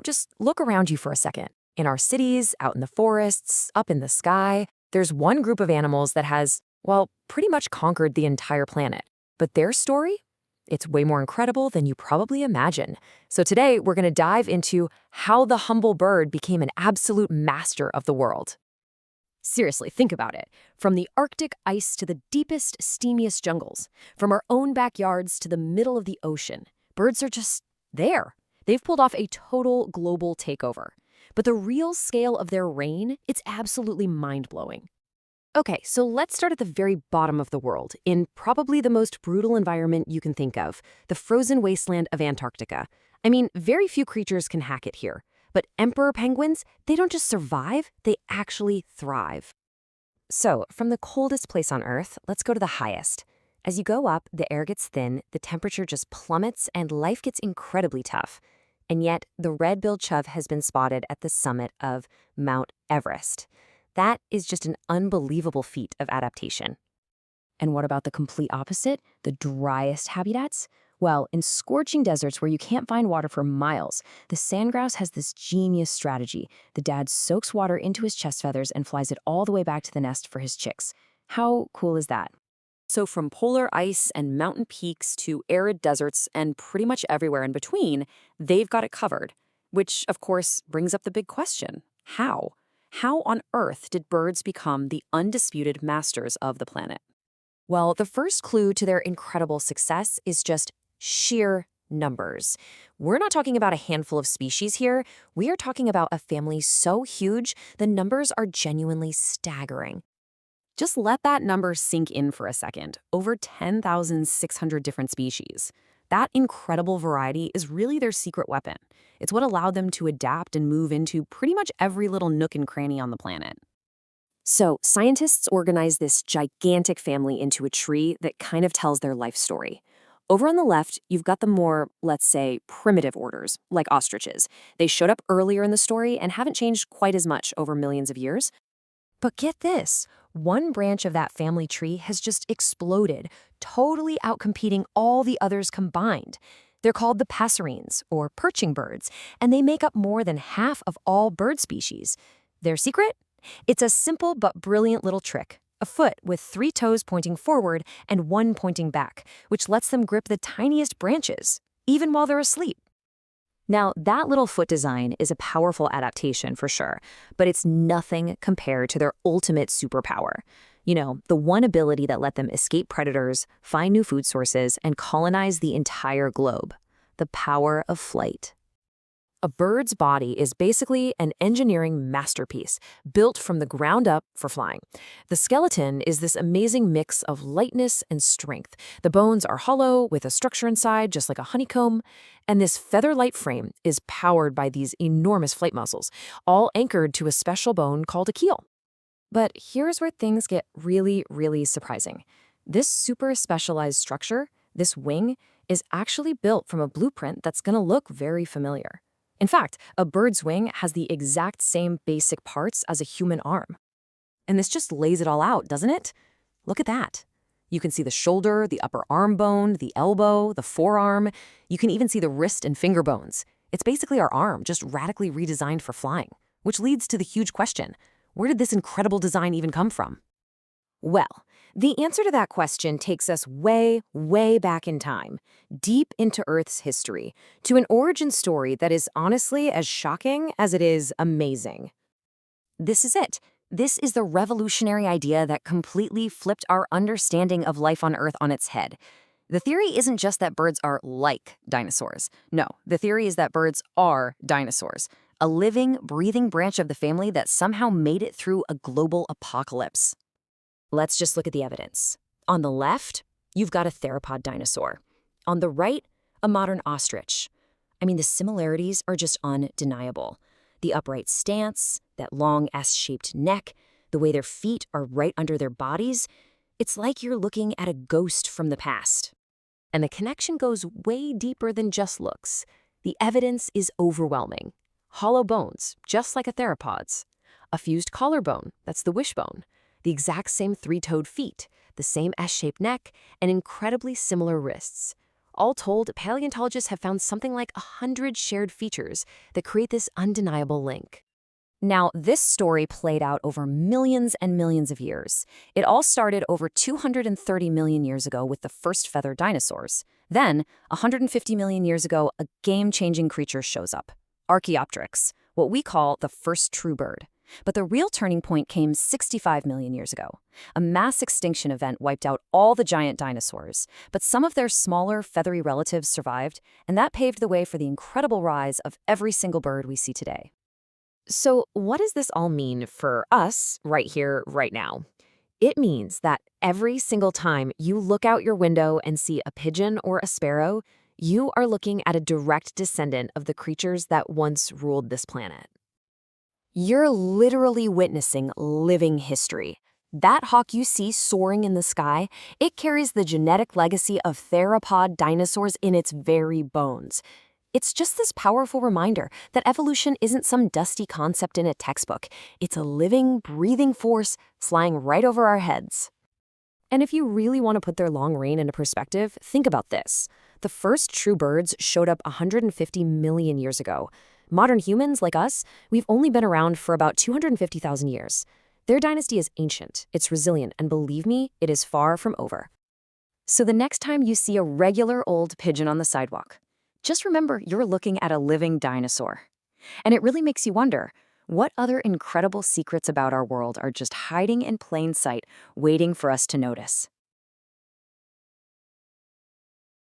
Just look around you for a second. In our cities, out in the forests, up in the sky, there's one group of animals that has, well, pretty much conquered the entire planet. But their story? It's way more incredible than you probably imagine. So today, we're going to dive into how the humble bird became an absolute master of the world. Seriously, think about it. From the Arctic ice to the deepest, steamiest jungles, from our own backyards to the middle of the ocean, birds are just there. They've pulled off a total global takeover. But the real scale of their reign, it's absolutely mind-blowing. Okay, so let's start at the very bottom of the world, in probably the most brutal environment you can think of, the frozen wasteland of Antarctica. I mean, very few creatures can hack it here. But emperor penguins, they don't just survive, they actually thrive. So, from the coldest place on Earth, let's go to the highest. As you go up, the air gets thin, the temperature just plummets, and life gets incredibly tough. And yet, the red-billed chove has been spotted at the summit of Mount Everest. That is just an unbelievable feat of adaptation. And what about the complete opposite, the driest habitats? Well, in scorching deserts where you can't find water for miles, the sandgrouse has this genius strategy. The dad soaks water into his chest feathers and flies it all the way back to the nest for his chicks. How cool is that? So from polar ice and mountain peaks to arid deserts and pretty much everywhere in between, they've got it covered. Which, of course, brings up the big question. How? How on earth did birds become the undisputed masters of the planet? Well, the first clue to their incredible success is just sheer numbers. We're not talking about a handful of species here. We are talking about a family so huge, the numbers are genuinely staggering. Just let that number sink in for a second. Over 10,600 different species. That incredible variety is really their secret weapon. It's what allowed them to adapt and move into pretty much every little nook and cranny on the planet. So, scientists organize this gigantic family into a tree that kind of tells their life story. Over on the left, you've got the more, let's say, primitive orders, like ostriches. They showed up earlier in the story and haven't changed quite as much over millions of years. But get this, one branch of that family tree has just exploded, totally outcompeting all the others combined. They're called the passerines, or perching birds, and they make up more than half of all bird species. Their secret? It's a simple but brilliant little trick. A foot with 3 toes pointing forward and 1 pointing back, which lets them grip the tiniest branches, even while they're asleep. Now, that little foot design is a powerful adaptation for sure, but it's nothing compared to their ultimate superpower. The one ability that let them escape predators, find new food sources, and colonize the entire globe. The power of flight. A bird's body is basically an engineering masterpiece, built from the ground up for flying. The skeleton is this amazing mix of lightness and strength. The bones are hollow, with a structure inside, just like a honeycomb. And this feather-light frame is powered by these enormous flight muscles, all anchored to a special bone called a keel. But here's where things get really, really surprising. This super specialized structure, this wing, is actually built from a blueprint that's going to look very familiar. In fact, a bird's wing has the exact same basic parts as a human arm. And this just lays it all out, doesn't it? Look at that. You can see the shoulder, the upper arm bone, the elbow, the forearm. You can even see the wrist and finger bones. It's basically our arm, just radically redesigned for flying. Which leads to the huge question, where did this incredible design even come from? Well, the answer to that question takes us way, way back in time, deep into Earth's history, to an origin story that is honestly as shocking as it is amazing. This is it. This is the revolutionary idea that completely flipped our understanding of life on Earth on its head. The theory isn't just that birds are like dinosaurs. No, the theory is that birds are dinosaurs, a living, breathing branch of the family that somehow made it through a global apocalypse. Let's just look at the evidence. On the left, you've got a theropod dinosaur. On the right, a modern ostrich. I mean, the similarities are just undeniable. The upright stance, that long S-shaped neck, the way their feet are right under their bodies, it's like you're looking at a ghost from the past. And the connection goes way deeper than just looks. The evidence is overwhelming. Hollow bones, just like a theropod's. A fused collarbone, that's the wishbone. The exact same 3-toed feet, the same S-shaped neck, and incredibly similar wrists. All told, paleontologists have found something like 100 shared features that create this undeniable link. Now, this story played out over millions and millions of years. It all started over 230 million years ago with the first feathered dinosaurs. Then, 150 million years ago, a game-changing creature shows up, Archaeopteryx, what we call the first true bird. But the real turning point came 65 million years ago. A mass extinction event wiped out all the giant dinosaurs, but some of their smaller, feathery relatives survived, and that paved the way for the incredible rise of every single bird we see today. So, what does this all mean for us right here, right now? It means that every single time you look out your window and see a pigeon or a sparrow, you are looking at a direct descendant of the creatures that once ruled this planet. You're literally witnessing living history. That hawk you see soaring in the sky, it carries the genetic legacy of theropod dinosaurs in its very bones. It's just this powerful reminder that evolution isn't some dusty concept in a textbook. It's a living, breathing force flying right over our heads. And if you really want to put their long reign into perspective, think about this. The first true birds showed up 150 million years ago. Modern humans, like us, we've only been around for about 250,000 years. Their dynasty is ancient, it's resilient, and believe me, it is far from over. So the next time you see a regular old pigeon on the sidewalk, just remember you're looking at a living dinosaur. And it really makes you wonder, what other incredible secrets about our world are just hiding in plain sight, waiting for us to notice?